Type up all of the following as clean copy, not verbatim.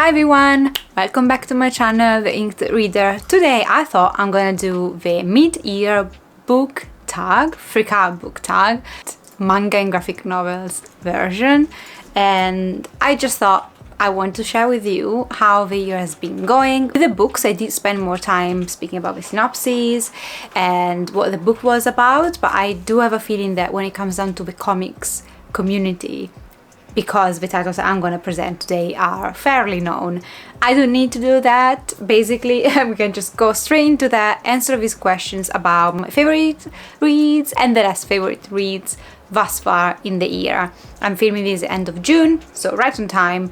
Hi everyone, welcome back to my channel, The Inked Reader. Today I thought I'm gonna do the mid-year book tag, freak out book tag, manga and graphic novels version, and I just thought I want to share with you how the year has been going. With the books, I did spend more time speaking about the synopses and what the book was about, but I do have a feeling that when it comes down to the comics community, because the titles I'm going to present today are fairly known, I don't need to do that. Basically, we can just go straight into that, answer these questions about my favorite reads and the less favorite reads thus far in the year. I'm filming this end of June, so right on time.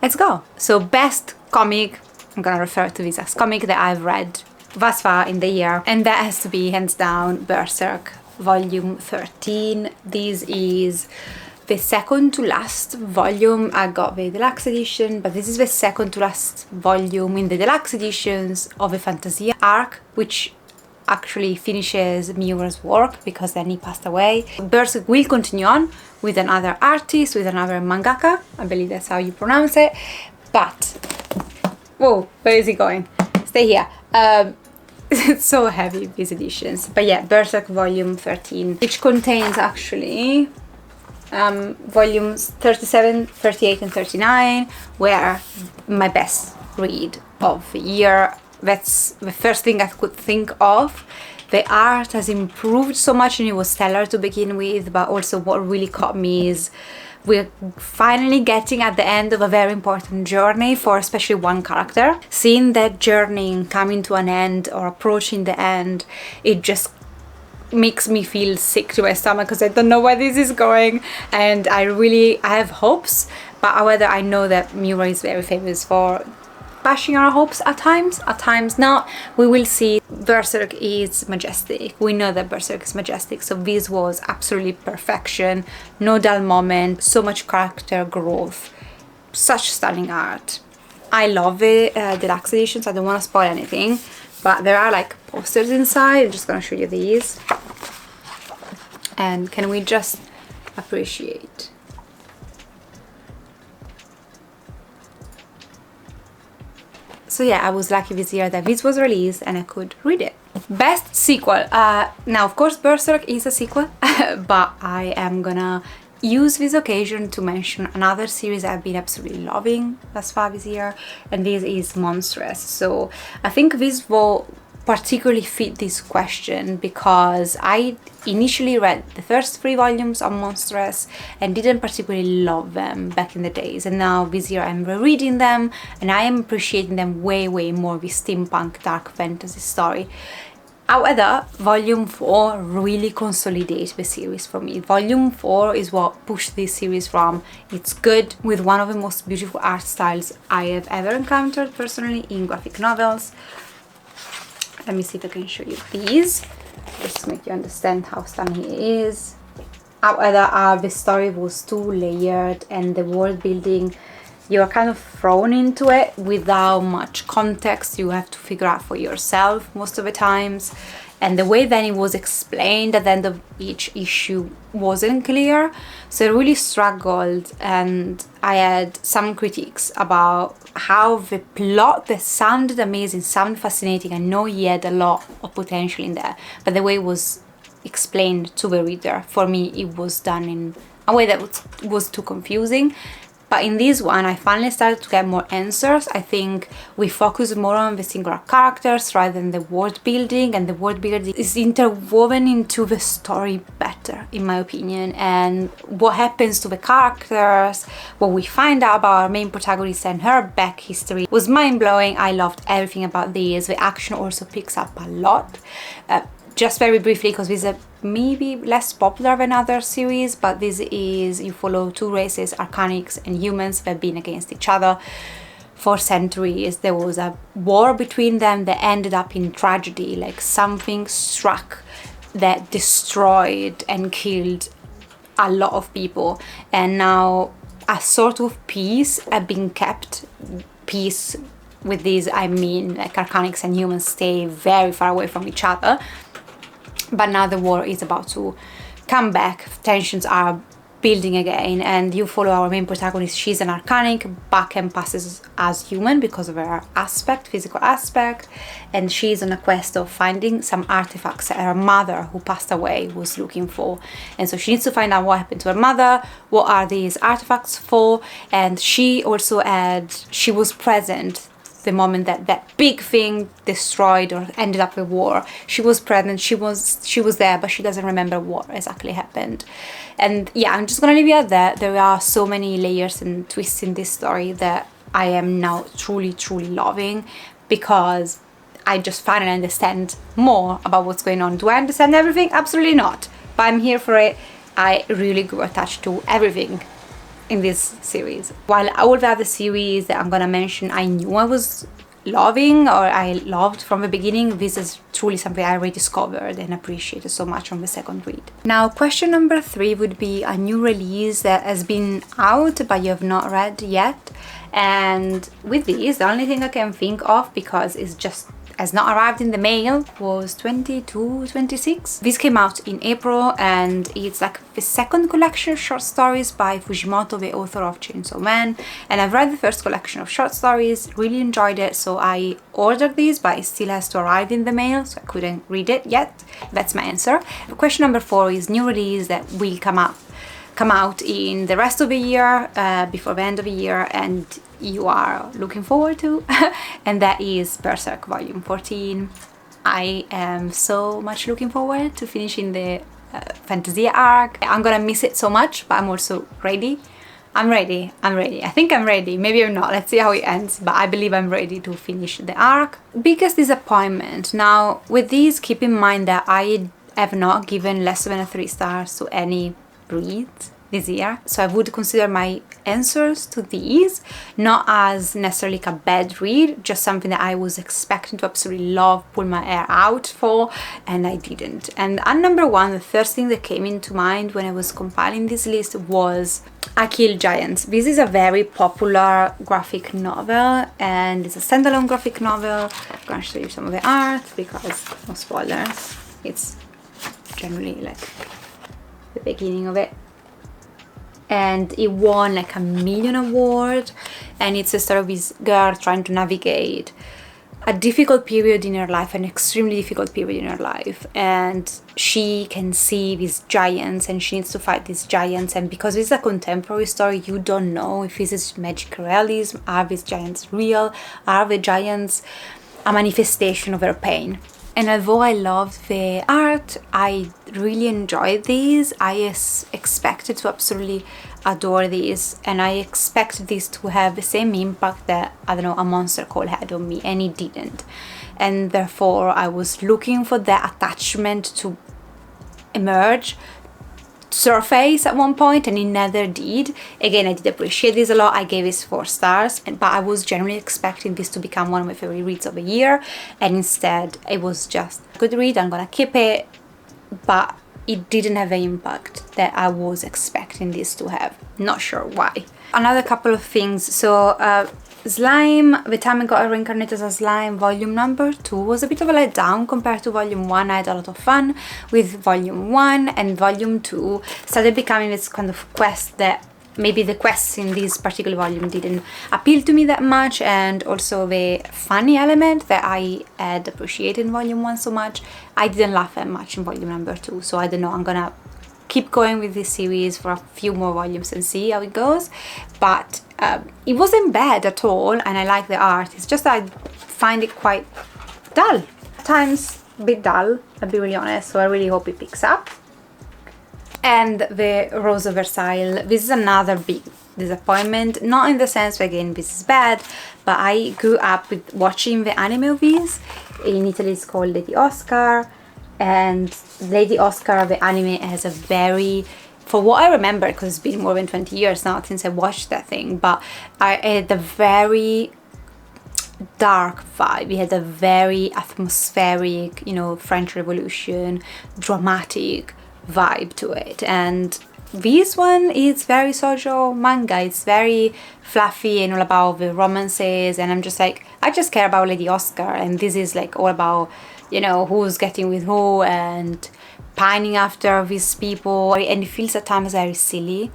Let's go. So best comic, I'm going to refer to this as comic that I've read thus far in the year, and that has to be hands down Berserk volume 13. This is the second to last volume. I got the deluxe edition, but this is the second to last volume in the deluxe editions of the Fantasia arc, which actually finishes Miura's work because then he passed away. Berserk will continue on with another artist, with another mangaka, I believe that's how you pronounce it, but whoa, where is he going? Stay here. It's so heavy, these editions. But yeah, Berserk volume 13, which contains actually volumes 37, 38 and 39 were my best read of the year. That's the first thing I could think of. The art has improved so much and it was stellar to begin with, but also what really caught me is we're finally getting at the end of a very important journey for especially one character. Seeing that journey coming to an end or approaching the end, it just makes me feel sick to my stomach because I don't know where this is going, and I have hopes, but whether I know that Miura is very famous for bashing our hopes at times not. We will see. Berserk is majestic. We know that Berserk is majestic, so this was absolutely perfection. No dull moment, so much character growth, such stunning art. I love the deluxe editions. I don't want to spoil anything, but there are like posters inside. I'm just gonna show you these, and can we just appreciate? So yeah, I was lucky this year that this was released and I could read it. Best sequel. Now of course Berserk is a sequel, but I am gonna use this occasion to mention another series I've been absolutely loving thus far this year, and this is Monstrous. So I think this will particularly fit this question because I initially read the first 3 volumes of Monstrous and didn't particularly love them back in the days, and now this year I'm rereading them and I am appreciating them way more with steampunk dark fantasy story. However, volume 4 really consolidates the series for me. Volume 4 is what pushed this series from. It's good, with one of the most beautiful art styles I have ever encountered personally in graphic novels. Let me see if I can show you these, just to make you understand how stunning it is. However, the story was too layered and the world building, you're kind of thrown into it without much context. You have to figure out for yourself most of the times, and the way then it was explained at the end of each issue wasn't clear, so I really struggled, and I had some critiques about how the plot that sounded amazing, sounded fascinating. I know he had a lot of potential in there, but the way it was explained to the reader, for me it was done in a way that was too confusing. But in this one, I finally started to get more answers. I think we focus more on the singular characters rather than the world building, and the world building is interwoven into the story better, in my opinion. And what happens to the characters, what we find out about our main protagonist and her back history was mind-blowing. I loved everything about this. The action also picks up a lot. Just very briefly, because this is maybe less popular than other series, but this is, you follow 2 races, Arcanics and humans, that have been against each other for centuries. There was a war between them that ended up in tragedy, like something struck that destroyed and killed a lot of people, and now a sort of peace had been kept. Peace, with these I mean like Arcanics and humans stay very far away from each other, but now the war is about to come back. Tensions are building again, and you follow our main protagonist. She's an arcanic, but can passes as human because of her aspect, physical aspect, and she's on a quest of finding some artifacts that her mother, who passed away, was looking for. And so she needs to find out what happened to her mother, what are these artifacts for, and she was present the moment that that big thing destroyed or ended up with war. She was present, she was there, but she doesn't remember what exactly happened. And yeah, I'm just gonna leave it at that. There are so many layers and twists in this story that I am now truly loving, because I just finally understand more about what's going on. Do I understand everything? Absolutely not, but I'm here for it. I really grew attached to everything in this series. While all the other series that I'm gonna mention I knew I was loving, or I loved from the beginning, this is truly something I rediscovered and appreciated so much from the second read. Now, question number 3 would be a new release that has been out but you have not read yet. And with these, the only thing I can think of, because it's just has not arrived in the mail, was 2226. This came out in April, and it's like the second collection of short stories by Fujimoto, the author of Chainsaw Man. And I've read the first collection of short stories, really enjoyed it, so I ordered these, but it still has to arrive in the mail, so I couldn't read it yet. That's my answer. Question number 4 is new release that will come out in the rest of the year, before the end of the year, and you are looking forward to, and that is Berserk Volume 14. I am so much looking forward to finishing the Fantasia arc. I'm gonna miss it so much, but I'm also ready. I'm ready. I think I'm ready. Maybe I'm not. Let's see how it ends, but I believe I'm ready to finish the arc. Biggest disappointment. Now, with these, keep in mind that I have not given less than a 3 stars to any reads this year, so I would consider my answers to these not as necessarily like a bad read, just something that I was expecting to absolutely love, pull my hair out for, and I didn't. And at number 1, the first thing that came into mind when I was compiling this list was I Kill Giants. This is a very popular graphic novel, and it's a standalone graphic novel. I'm gonna show you some of the art because no spoilers. It's generally like the beginning of it, and it won like a million award, and it's a story of this girl trying to navigate a difficult period in her life, an extremely difficult period in her life, and she can see these giants and she needs to fight these giants. And because it's a contemporary story, you don't know if this is magic realism, are these giants real, are the giants a manifestation of her pain. And although I loved the art, I really enjoyed these. I expected to absolutely adore these, and I expected this to have the same impact that, I don't know, A Monster Call had on me, and it didn't. And therefore I was looking for that attachment to emerge, surface at one point, and it never did. Again, I did appreciate this a lot. I gave this 4 stars, but I was generally expecting this to become one of my favorite reads of the year, and instead it was just a good read. I'm gonna keep it, but it didn't have the impact that I was expecting this to have. Not sure why. Another couple of things. So Slime, the time I got reincarnated as a slime, volume number 2 was a bit of a letdown compared to volume 1. I had a lot of fun with volume 1, and volume 2 started becoming this kind of quest that maybe the quests in this particular volume didn't appeal to me that much, and also the funny element that I had appreciated in volume 1 so much, I didn't laugh that much in volume number 2. So I don't know, I'm gonna keep going with this series for a few more volumes and see how it goes. But it wasn't bad at all, and I like the art. It's just I find it quite dull. At times a bit dull, I'll be really honest, so I really hope it picks up. And the Rose of Versailles, this is another big disappointment, not in the sense that, again, this is bad, but I grew up with watching the anime of this. In Italy it's called Lady Oscar, and Lady Oscar, the anime, has a very, for what I remember, because it's been more than 20 years now since I watched that thing, but I had a very dark vibe. It had a very atmospheric, you know, French Revolution, dramatic vibe to it. And this one is very social manga. It's very fluffy and all about the romances, and I'm just like, I just care about Lady Oscar, and this is like all about, you know, who's getting with who and pining after these people, and it feels at times very silly.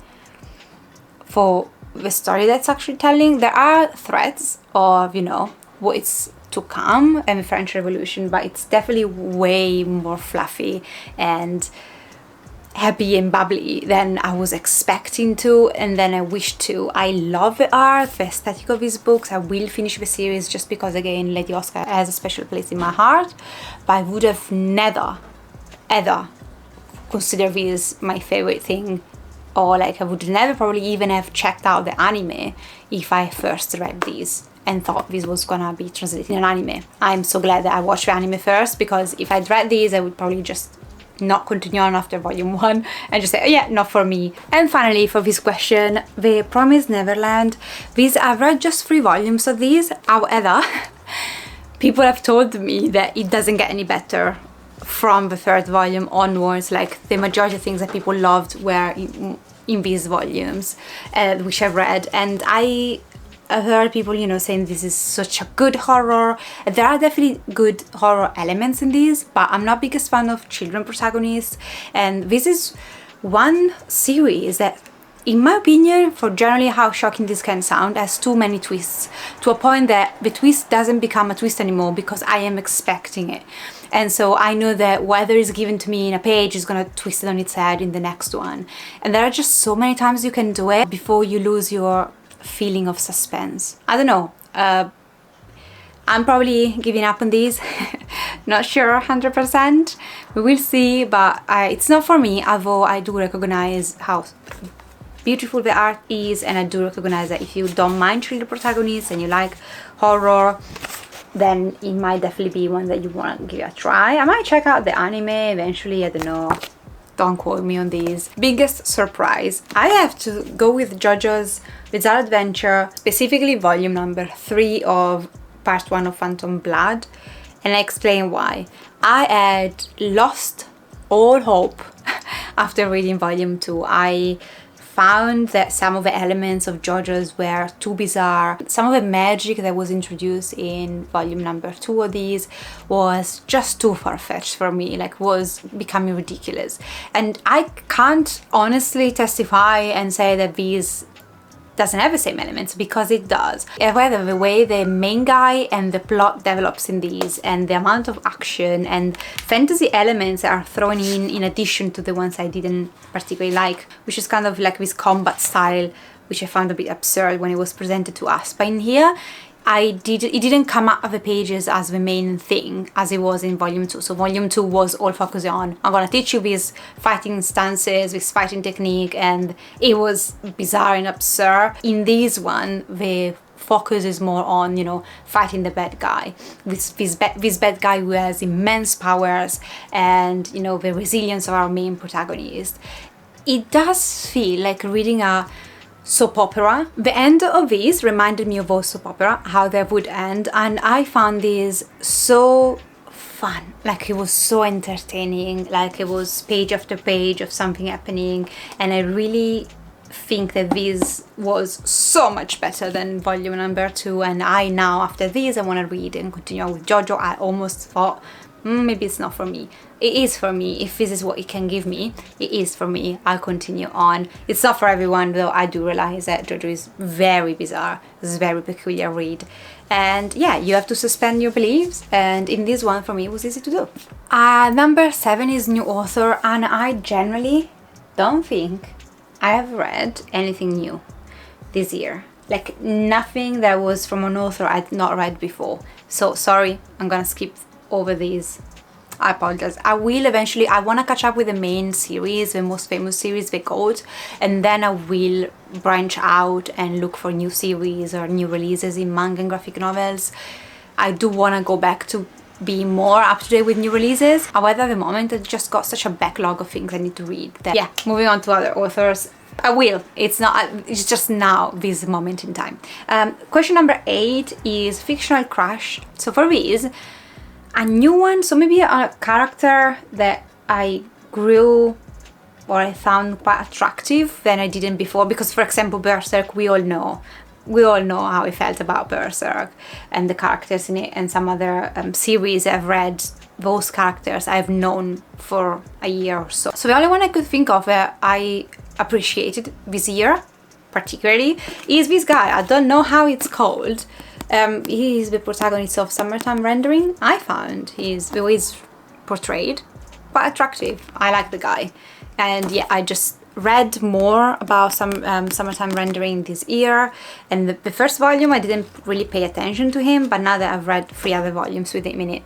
for the story that's actually telling. There are threads of, you know, what it's to come and the French Revolution, but it's definitely way more fluffy and happy and bubbly than I was expecting to, and then I wish to. I love the art, the aesthetic of these books. I will finish the series just because, again, Lady Oscar has a special place in my heart, but I would have never ever considered this my favorite thing, or like I would never probably even have checked out the anime if I first read these and thought this was gonna be translated in an anime. I'm so glad that I watched the anime first, because if I'd read these I would probably just not continue on after volume 1 and just say, oh yeah, not for me. And finally, for this question, The Promised Neverland. These, I've read just 3 volumes of these. However, people have told me that it doesn't get any better from the 3rd volume onwards. Like, the majority of things that people loved were in these volumes, which I've read, and I've heard people, you know, saying this is such a good horror. There are definitely good horror elements in these, but I'm not biggest fan of children protagonists. And this is one series that, in my opinion, for generally how shocking this can sound, has too many twists, to a point that the twist doesn't become a twist anymore because I am expecting it. And so I know that whatever is given to me in a page is gonna twist it on its head in the next one. And there are just so many times you can do it before you lose your feeling of suspense. I don't know, I'm probably giving up on these. Not sure 100%, we will see, but it's not for me, although I do recognize how beautiful the art is, and I do recognize that if you don't mind thriller protagonists and you like horror, then it might definitely be one that you want to give it a try. I might check out the anime eventually, I don't know. Don't quote me on these. Biggest surprise. I have to go with JoJo's Bizarre Adventure, specifically volume number 3 of part 1 of Phantom Blood, and I explain why. I had lost all hope after reading volume 2. I found that some of the elements of JoJo's were too bizarre. Some of the magic that was introduced in volume number 2 of these was just too far-fetched for me, like was becoming ridiculous. And I can't honestly testify and say that these doesn't have the same elements, because it does. However, the way the main guy and the plot develops in these, and the amount of action and fantasy elements that are thrown in addition to the ones I didn't particularly like, which is kind of like this combat style, which I found a bit absurd when it was presented to us. But in here, it didn't come out of the pages as the main thing as it was in volume 2. So volume 2 was all focused on, I'm gonna teach you these fighting stances, this fighting technique, and it was bizarre and absurd. In this one, the focus is more on, you know, fighting the bad guy. This bad guy who has immense powers, and, you know, the resilience of our main protagonist. It does feel like reading a soap opera. The end of this reminded me of a soap opera, how they would end, and I found this so fun. Like, it was so entertaining, like it was page after page of something happening, and I really think that this was so much better than volume number 2. And I now, after this, I want to read and continue with JoJo. I almost thought maybe it's not for me. It is for me. If this is what it can give me, it is for me. I'll continue on. It's not for everyone, though. I do realize that JoJo is very bizarre. It's a very peculiar read, and yeah, you have to suspend your beliefs, and in this one for me it was easy to do. Number 7 is new author, and I generally don't think I have read anything new this year. Like, nothing that was from an author I'd not read before. So sorry, I'm gonna skip over these. I apologize. I will eventually. I want to catch up with the main series, the most famous series, the GOAT, and then I will branch out and look for new series or new releases in manga and graphic novels. I do want to go back to be more up to date with new releases. However, at the moment I just got such a backlog of things I need to read that, yeah, moving on to other authors. I will. It's just now, this moment in time. Question number 8 is fictional crush. So for these, a new one, so maybe a character that I grew or I found quite attractive than I didn't before, because for example Berserk, we all know how I felt about Berserk and the characters in it, and some other series I've read, those characters I've known for a year or so. So the only one I could think of I appreciated this year particularly is this guy. I don't know how it's called. He is the protagonist of Summertime Rendering. I found he's always portrayed quite attractive. I like the guy. And yeah, I just read more about some Summertime Rendering this year, and the first volume I didn't really pay attention to him, but now that I've read 3 other volumes with him in it,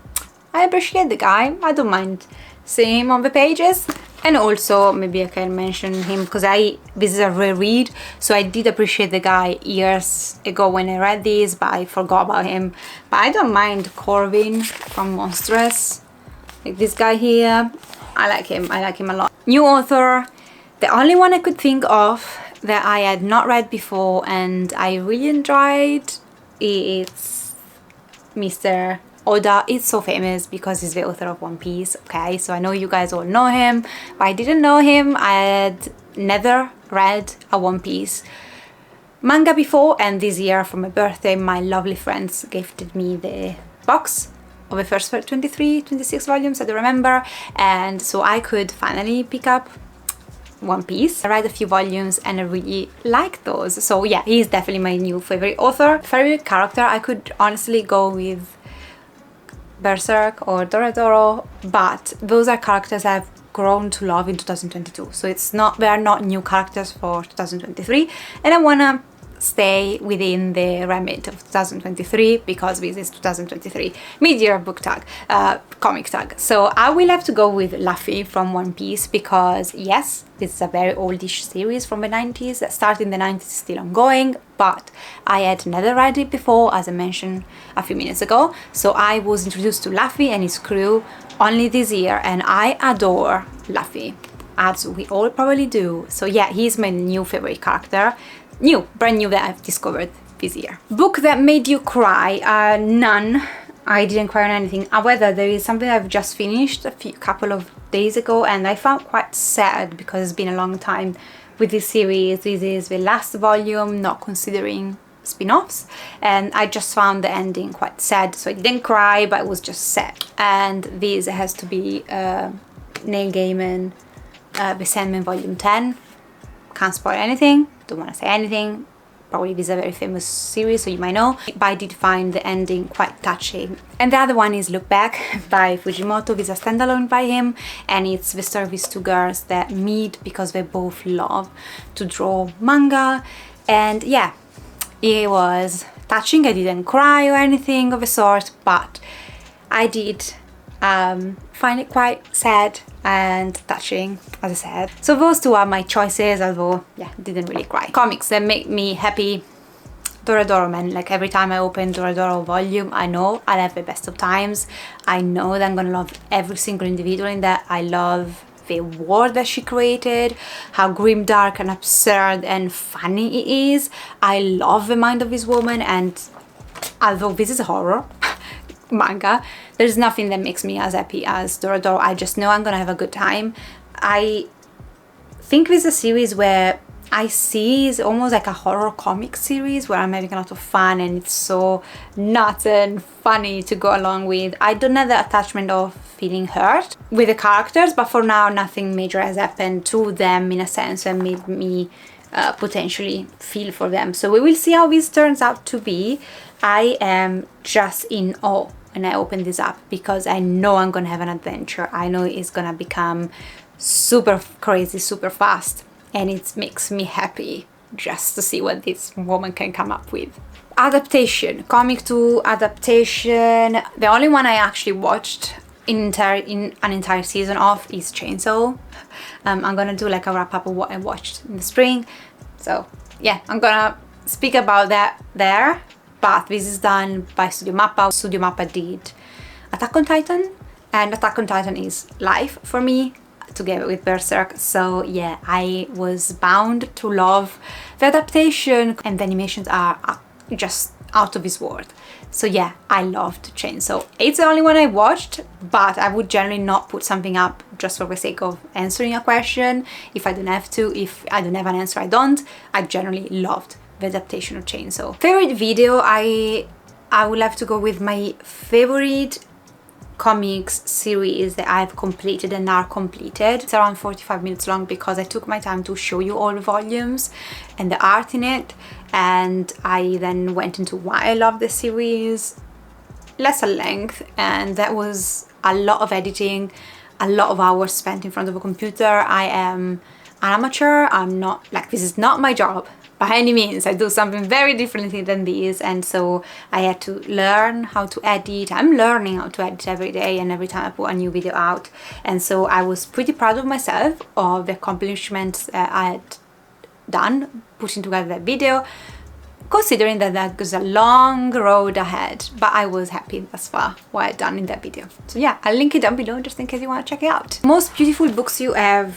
I appreciate the guy. I don't mind seeing him on the pages. And also maybe I can mention him because this is a reread, so I did appreciate the guy years ago when I read this, but I forgot about him. But I don't mind Corvin from Monstrous, like this guy here. I like him a lot. New author, the only one I could think of that I had not read before and I really enjoyed is Mr. Oda. It's so famous because he's the author of One Piece, okay? So I know you guys all know him, but I didn't know him. I had never read a One Piece manga before, and this year for my birthday, my lovely friends gifted me the box of the first 23, 26 volumes, I don't remember, and so I could finally pick up One Piece. I read a few volumes and I really like those. So yeah, he's definitely my new favorite author. Favorite character, I could honestly go with Berserk or Doradoro, but those are characters I've grown to love in 2022. So they are not new characters for 2023, and I wanna stay within the remit of 2023 because this is 2023 mid-year book tag, comic tag. So I will have to go with Luffy from One Piece because yes, this is a very oldish series from the 90s that started in the 90s, still ongoing, but I had never read it before, as I mentioned a few minutes ago. So I was introduced to Luffy and his crew only this year, and I adore Luffy, as we all probably do. So yeah, he's my new favorite character. Brand new that I've discovered this year. Book that made you cry? None. I didn't cry on anything. However, there is something I've just finished couple of days ago and I found quite sad because it's been a long time with this series. This is the last volume, not considering spin-offs, and I just found the ending quite sad, so I didn't cry, but it was just sad. And this has to be Neil Gaiman, The Sandman Volume 10. Can't spoil anything, don't want to say anything. Probably this is a very famous series, so you might know, but I did find the ending quite touching. And the other one is Look Back by Fujimoto. This is a standalone by him, and it's the story of these 2 girls that meet because they both love to draw manga. And yeah, it was touching. I didn't cry or anything of the sort, but I did find it quite sad and touching, as I said. So those 2 are my choices, although yeah, didn't really cry. Comics that make me happy. Doradoro, man. Like every time I open Doradoro volume, I know I'll have the best of times. I know that I'm gonna love every single individual in that. I love the world that she created, how grim, dark and absurd and funny it is. I love the mind of this woman, and although this is a horror manga, there's nothing that makes me as happy as Doradoro. I just know I'm gonna have a good time. I think this is a series where I see is almost like a horror comic series where I'm having a lot of fun and it's so nuts and funny to go along with. I don't have the attachment of feeling hurt with the characters, but for now nothing major has happened to them in a sense that made me potentially feel for them. So we will see how this turns out to be. I am just in awe when I open this up because I know I'm gonna have an adventure. I know it's gonna become super crazy, super fast, and it makes me happy just to see what this woman can come up with. Adaptation, comic to adaptation. The only one I actually watched in an entire season of is Chainsaw. I'm gonna do like a wrap up of what I watched in the spring. So yeah, I'm gonna speak about that there. But this is done by Studio Mappa. Studio Mappa did Attack on Titan, and Attack on Titan is life for me, together with Berserk. So yeah, I was bound to love the adaptation, and the animations are just out of this world. So yeah, I loved Chainsaw. It's the only one I watched, but I would generally not put something up just for the sake of answering a question. If I don't have to, if I don't have an answer, I don't. I generally loved the adaptation of Chainsaw. Favorite video, I will have to go with my favorite comics series that I've completed and are completed. It's around 45 minutes long because I took my time to show you all the volumes and the art in it, and I then went into why I love the series. Lesser length, and that was a lot of editing, a lot of hours spent in front of a computer. I am an amateur. I'm not like, this is not my job by any means. I do something very differently than this, and so I had to learn how to edit. I'm learning how to edit every day and every time I put a new video out, and so I was pretty proud of myself of the accomplishments I had done putting together that video, considering that that was a long road ahead, but I was happy thus far what I'd done in that video. So yeah, I'll link it down below just in case you want to check it out. Most beautiful books you have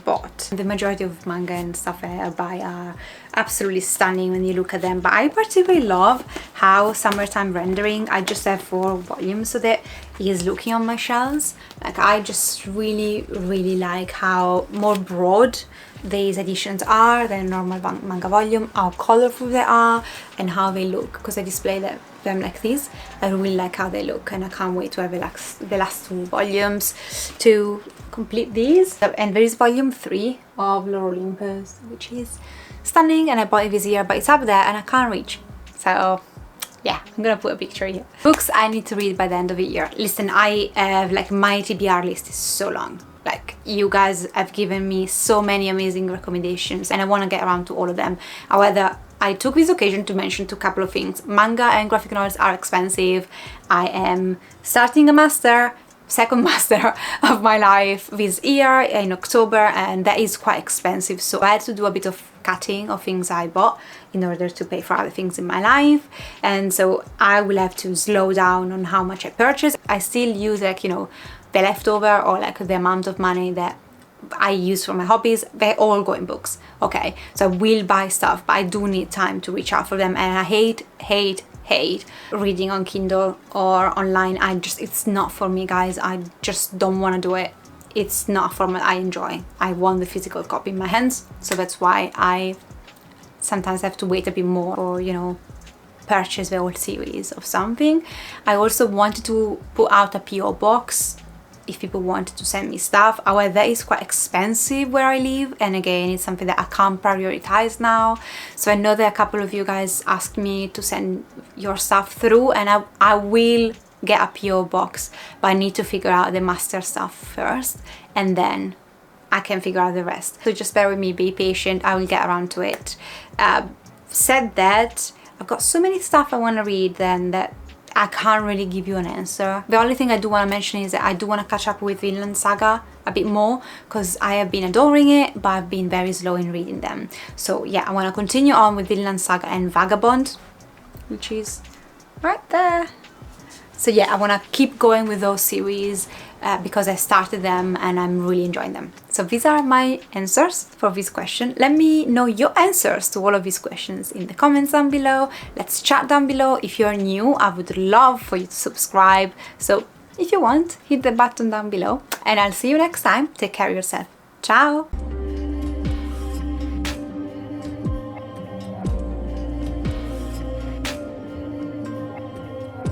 bought. The majority of manga and stuff I buy are absolutely stunning when you look at them, but I particularly love how Summertime Rendering, I just have 4 volumes so that is looking on my shelves. Like, I just really like how more broad these editions are than a normal manga volume, how colorful they are and how they look, because I display them like this. I really like how they look, and I can't wait to have the last 2 volumes to complete these. And there is volume 3 of Lord Olympus, which is stunning, and I bought it this year, but it's up there and I can't reach, so yeah, I'm gonna put a picture here. Books I need to read by the end of the year. Listen, I have, like, my TBR list is so long. Like, you guys have given me so many amazing recommendations and I want to get around to all of them. However, I took this occasion to mention a couple of things. Manga and graphic novels are expensive. I am starting a second master of my life this year in October, and that is quite expensive, so I had to do a bit of cutting of things I bought in order to pay for other things in my life, and so I will have to slow down on how much I purchase. I still use, like, you know, the leftover, or like the amount of money that I use for my hobbies, they all go in books, okay? So I will buy stuff, but I do need time to reach out for them, and I hate reading on Kindle or online. It's not for me, guys. I just don't want to do it. It's not a format I enjoy. I want the physical copy in my hands, so that's why I sometimes have to wait a bit more, or, you know, purchase the whole series of something. I also wanted to put out a PO box if people wanted to send me stuff. However, that is quite expensive where I live, and again, it's something that I can't prioritize now. So I know that a couple of you guys asked me to send your stuff through, and I will get a PO box, but I need to figure out the master stuff first, and then I can figure out the rest. So just bear with me, be patient, I will get around to it. Said that, I've got so many stuff I want to read then that I can't really give you an answer. The only thing I do want to mention is that I do want to catch up with Vinland Saga a bit more, because I have been adoring it, but I've been very slow in reading them. So yeah, I want to continue on with Vinland Saga and Vagabond, which is right there. So yeah, I want to keep going with those series because I started them and I'm really enjoying them. So these are my answers for this question. Let me know your answers to all of these questions in the comments down below. Let's chat down below. If you're new, I would love for you to subscribe. So if you want, hit the button down below, and I'll see you next time. Take care of yourself. Ciao!